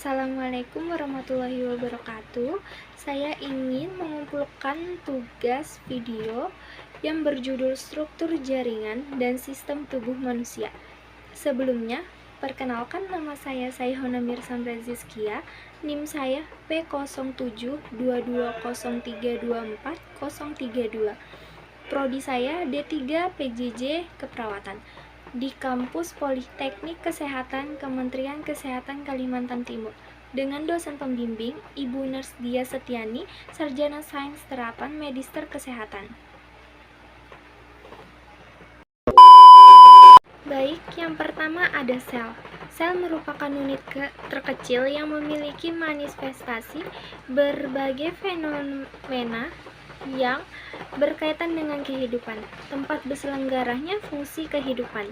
Assalamualaikum warahmatullahi wabarakatuh. Saya ingin mengumpulkan tugas video yang berjudul Struktur Jaringan dan Sistem Tubuh Manusia. Sebelumnya, perkenalkan nama saya Sayhona Mirsam Razizkia, NIM saya P072203240032. Prodi saya D3 PJJ Keperawatan di Kampus Politeknik Kesehatan Kementerian Kesehatan Kalimantan Timur dengan dosen pembimbing Ibu Nurse Dia Setiani, Sarjana Sains Terapan Magister Kesehatan. Baik, yang pertama ada sel. Sel merupakan unit terkecil yang memiliki manifestasi berbagai fenomena yang berkaitan dengan kehidupan, tempat berselenggaranya fungsi kehidupan.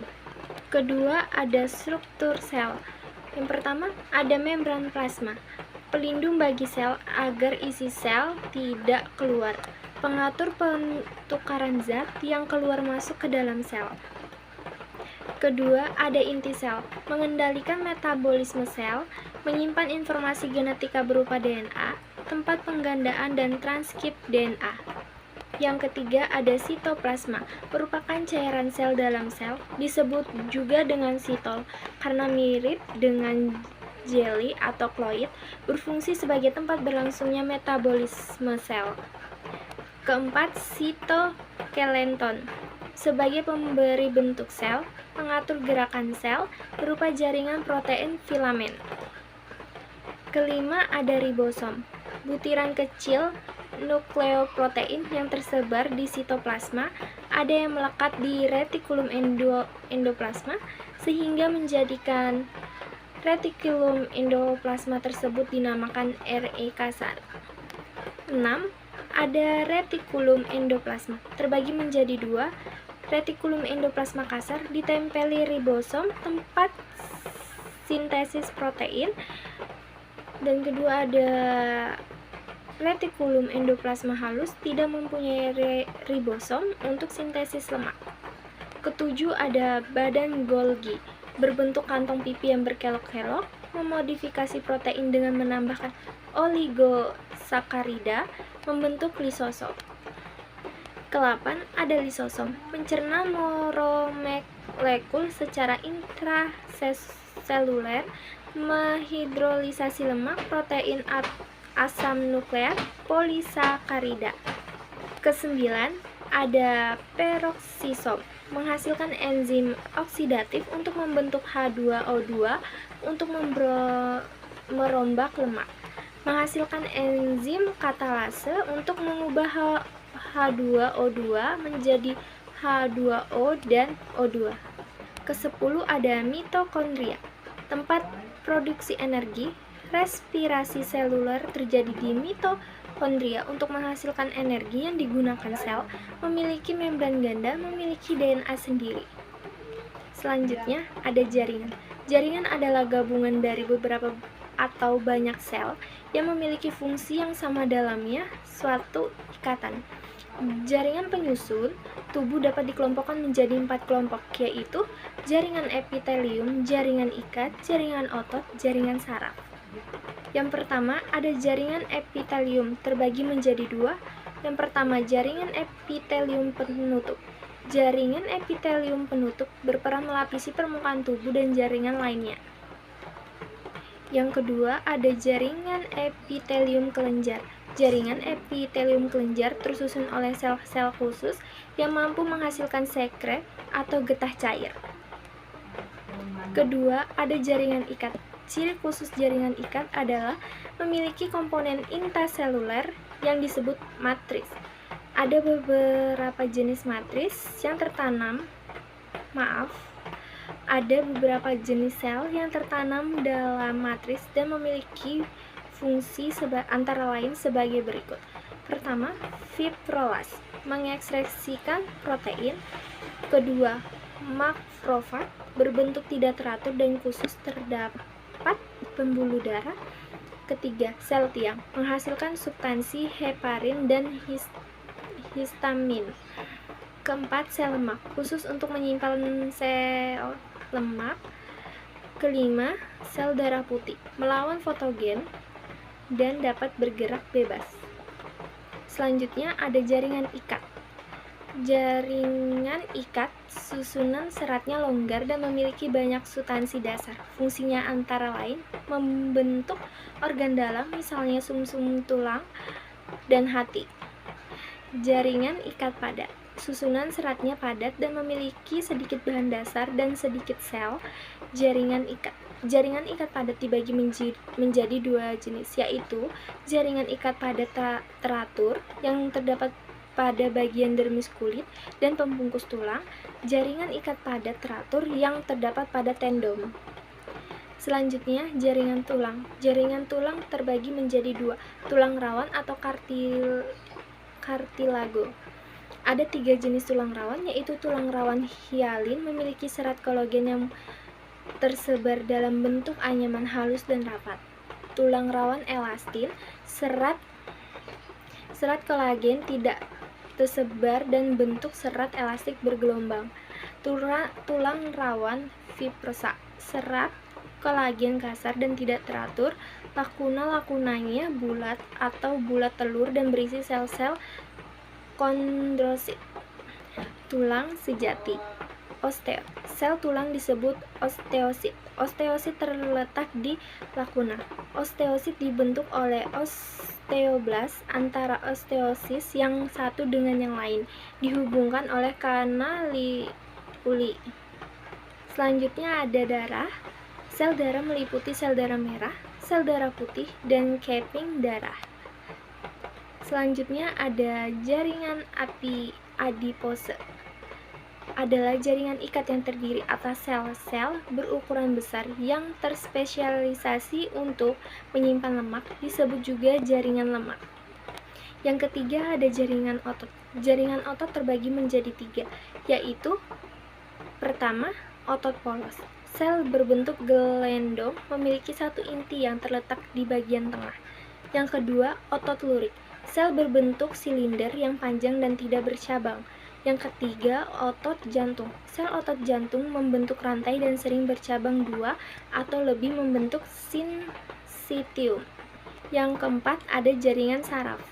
Kedua, ada struktur sel. Yang pertama, ada membran plasma, pelindung bagi sel agar isi sel tidak keluar, pengatur pertukaran zat yang keluar masuk ke dalam sel. Kedua, ada inti sel, mengendalikan metabolisme sel, menyimpan informasi genetika berupa DNA, tempat penggandaan dan transkrip DNA. Yang ketiga, ada sitoplasma, merupakan cairan sel dalam sel, disebut juga dengan sitol, karena mirip dengan jelly atau kloid, berfungsi sebagai tempat berlangsungnya metabolisme sel. Keempat, sitoskeleton, sebagai pemberi bentuk sel, mengatur gerakan sel, berupa jaringan protein filamen. Kelima, ada ribosom, butiran kecil nukleoprotein yang tersebar di sitoplasma, ada yang melekat di retikulum endoplasma, sehingga menjadikan retikulum endoplasma tersebut dinamakan RE kasar. 6. Ada retikulum endoplasma, terbagi menjadi dua. Retikulum endoplasma kasar ditempeli ribosom, tempat sintesis protein, dan kedua ada retikulum endoplasma halus, tidak mempunyai ribosom untuk sintesis lemak. Ketujuh, ada badan Golgi, berbentuk kantong pipi yang berkelok-kelok, memodifikasi protein dengan menambahkan oligosakarida, membentuk lisosom. Ke-8, ada lisosom, pencerna molekul secara intraseluler, menghidrolisasi lemak, protein, asam nukleat, polisakarida. Ke-9, ada peroksisom, menghasilkan enzim oksidatif untuk membentuk H2O2 untuk merombak lemak, menghasilkan enzim katalase untuk mengubah H2O2 menjadi H2O dan O2. Ke-10, ada mitokondria, tempat produksi energi. Respirasi seluler terjadi di mitokondria untuk menghasilkan energi yang digunakan sel, memiliki membran ganda, memiliki DNA sendiri. Selanjutnya, ada jaringan. Jaringan adalah gabungan dari beberapa atau banyak sel yang memiliki fungsi yang sama dalamnya suatu ikatan. Jaringan penyusun tubuh dapat dikelompokkan menjadi 4 kelompok, yaitu jaringan epitelium, jaringan ikat, jaringan otot, jaringan saraf. Yang pertama, ada jaringan epitelium, terbagi menjadi dua. Yang pertama, jaringan epitelium penutup. Jaringan epitelium penutup berperan melapisi permukaan tubuh dan jaringan lainnya. Yang kedua, ada jaringan epitelium kelenjar. Jaringan epitelium kelenjar tersusun oleh sel-sel khusus yang mampu menghasilkan sekret atau getah cair. Kedua, ada jaringan ikat. Ciri khusus jaringan ikat adalah memiliki komponen intraseluler yang disebut matris. Ada beberapa jenis matris yang ada beberapa jenis sel yang tertanam dalam matris dan memiliki fungsi antara lain sebagai berikut. Pertama, fibrolas, mengekspresikan protein. Kedua, makrofag, berbentuk tidak teratur dan khusus terdapat pembuluh darah. Ketiga, sel tiang, menghasilkan substansi heparin dan histamin. Keempat, sel lemak, khusus untuk menyimpan sel lemak. Kelima, sel darah putih, melawan fotogen dan dapat bergerak bebas. Selanjutnya ada jaringan ikat. Jaringan ikat susunan seratnya longgar dan memiliki banyak substansi dasar. Fungsinya antara lain membentuk organ dalam, misalnya sumsum tulang dan hati. Jaringan ikat padat. Susunan seratnya padat dan memiliki sedikit bahan dasar dan sedikit sel. Jaringan ikat. Jaringan ikat padat dibagi menjadi dua jenis, yaitu jaringan ikat padat teratur yang terdapat pada bagian dermis kulit dan pembungkus tulang, jaringan ikat padat teratur yang terdapat pada tendon. Selanjutnya, jaringan tulang. Jaringan tulang terbagi menjadi dua, tulang rawan atau kartilago. Ada 3 jenis tulang rawan, yaitu tulang rawan hialin memiliki serat kolagen yang tersebar dalam bentuk anyaman halus dan rapat. Tulang rawan elastin, serat kolagen tidak tersebar dan bentuk serat elastik bergelombang. Tulang rawan fibrosa, serat kolagen kasar dan tidak teratur, lakunanya bulat atau bulat telur dan berisi sel-sel kondrosit. Tulang sejati, osteo. Sel tulang disebut osteosit. Osteosit terletak di lakuna. Osteosit dibentuk oleh osteoblast antara osteosis yang satu dengan yang lain, dihubungkan oleh kanali uli. Selanjutnya ada darah. Sel darah meliputi sel darah merah, sel darah putih, dan keping darah. Selanjutnya ada jaringan adipose. Adalah jaringan ikat yang terdiri atas sel-sel berukuran besar yang terspesialisasi untuk menyimpan lemak, disebut juga jaringan lemak. Yang ketiga ada jaringan otot. Jaringan otot terbagi menjadi 3, yaitu pertama, otot polos. Sel berbentuk gelendong memiliki satu inti yang terletak di bagian tengah. Yang kedua, otot lurik. Sel berbentuk silinder yang panjang dan tidak bercabang. Yang ketiga, otot jantung. Sel otot jantung membentuk rantai dan sering bercabang 2 atau lebih membentuk sincitium. Yang keempat, ada jaringan saraf.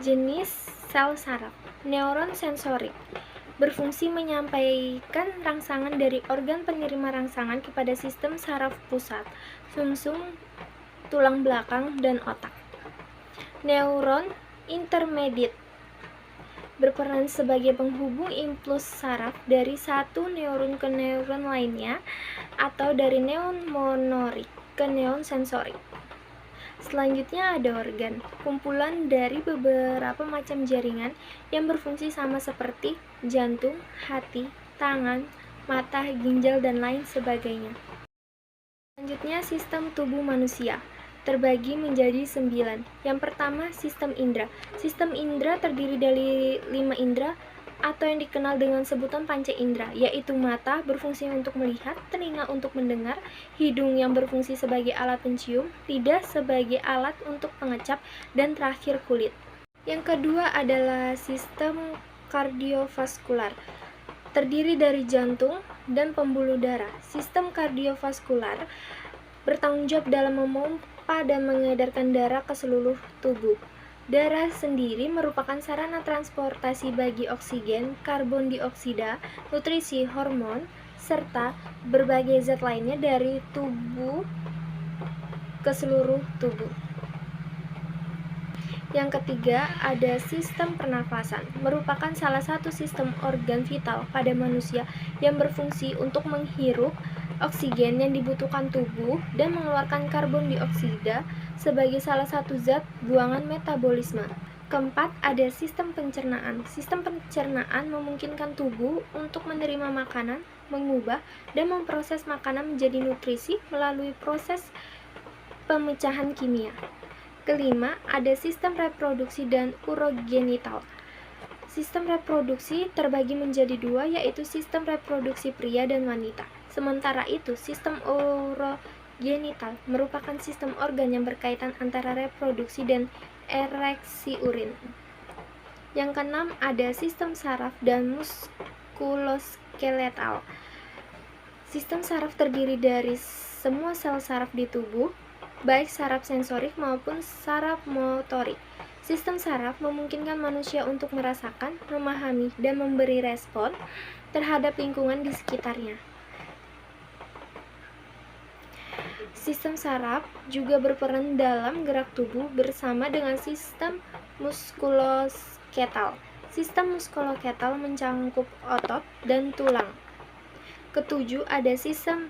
Jenis sel saraf. Neuron sensorik. Berfungsi menyampaikan rangsangan dari organ penerima rangsangan kepada sistem saraf pusat, sumsum, tulang belakang, dan otak. Neuron intermediate. Berperan sebagai penghubung impuls saraf dari satu neuron ke neuron lainnya atau dari neuron motorik ke neuron sensorik. Selanjutnya ada organ, kumpulan dari beberapa macam jaringan yang berfungsi sama seperti jantung, hati, tangan, mata, ginjal, dan lain sebagainya. Selanjutnya sistem tubuh manusia. Terbagi menjadi 9. Yang pertama, sistem indera. Sistem indera terdiri dari 5 indera atau yang dikenal dengan sebutan panca indera, yaitu mata berfungsi untuk melihat, telinga untuk mendengar, hidung yang berfungsi sebagai alat pencium, lidah sebagai alat untuk pengecap, dan terakhir kulit. Yang kedua adalah sistem kardiovaskular. Terdiri dari jantung dan pembuluh darah. Sistem kardiovaskular bertanggung jawab dalam memompa dan mengedarkan darah ke seluruh tubuh. Darah sendiri merupakan sarana transportasi bagi oksigen, karbon dioksida, nutrisi, hormon, serta berbagai zat lainnya dari tubuh ke seluruh tubuh. Yang ketiga, ada sistem pernafasan, merupakan salah satu sistem organ vital pada manusia yang berfungsi untuk menghirup oksigen yang dibutuhkan tubuh dan mengeluarkan karbon dioksida sebagai salah satu zat buangan metabolisme. Keempat, ada sistem pencernaan. Sistem pencernaan memungkinkan tubuh untuk menerima makanan, mengubah, dan memproses makanan menjadi nutrisi melalui proses pemecahan kimia. Kelima, ada sistem reproduksi dan urogenital. Sistem reproduksi terbagi menjadi 2, yaitu sistem reproduksi pria dan wanita. Sementara itu, sistem urogenital merupakan sistem organ yang berkaitan antara reproduksi dan ereksi urin. Yang keenam, ada sistem saraf dan muskuloskeletal. Sistem saraf terdiri dari semua sel saraf di tubuh, baik saraf sensorik maupun saraf motorik. Sistem saraf memungkinkan manusia untuk merasakan, memahami, dan memberi respon terhadap lingkungan di sekitarnya. Sistem saraf juga berperan dalam gerak tubuh bersama dengan sistem muskuloskeletal. Sistem muskuloskeletal mencangkup otot dan tulang. Ketujuh, ada sistem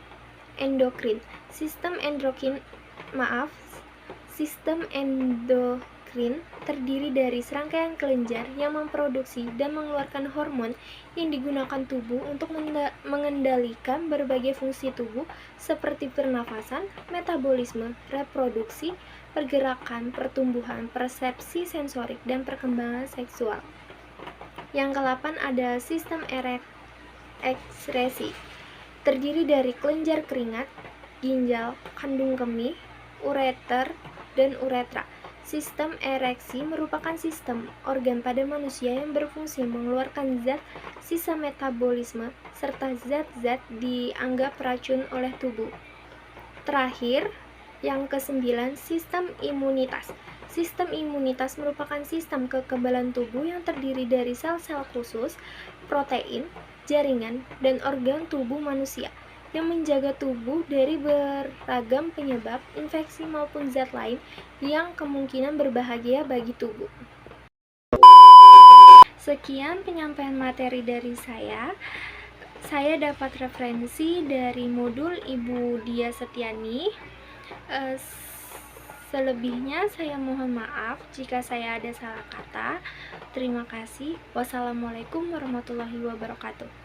endokrin. Sistem endokrin terdiri dari serangkaian kelenjar yang memproduksi dan mengeluarkan hormon yang digunakan tubuh untuk mengendalikan berbagai fungsi tubuh seperti pernafasan, metabolisme, reproduksi, pergerakan, pertumbuhan, persepsi sensorik, dan perkembangan seksual. Yang ke-8 ada sistem ekskresi. Terdiri dari kelenjar keringat, ginjal, kandung kemih, ureter, dan uretra. Sistem ereksi merupakan sistem organ pada manusia yang berfungsi mengeluarkan zat sisa metabolisme serta zat-zat dianggap racun oleh tubuh. Terakhir, yang ke-9, sistem imunitas. Sistem imunitas merupakan sistem kekebalan tubuh yang terdiri dari sel-sel khusus, protein, jaringan, dan organ tubuh manusia yang menjaga tubuh dari beragam penyebab, infeksi maupun zat lain yang kemungkinan berbahaya bagi tubuh. Sekian penyampaian materi dari saya. Saya dapat referensi dari modul Ibu Dia Setiani. Selebihnya saya mohon maaf jika saya ada salah kata. Terima kasih. Wassalamualaikum warahmatullahi wabarakatuh.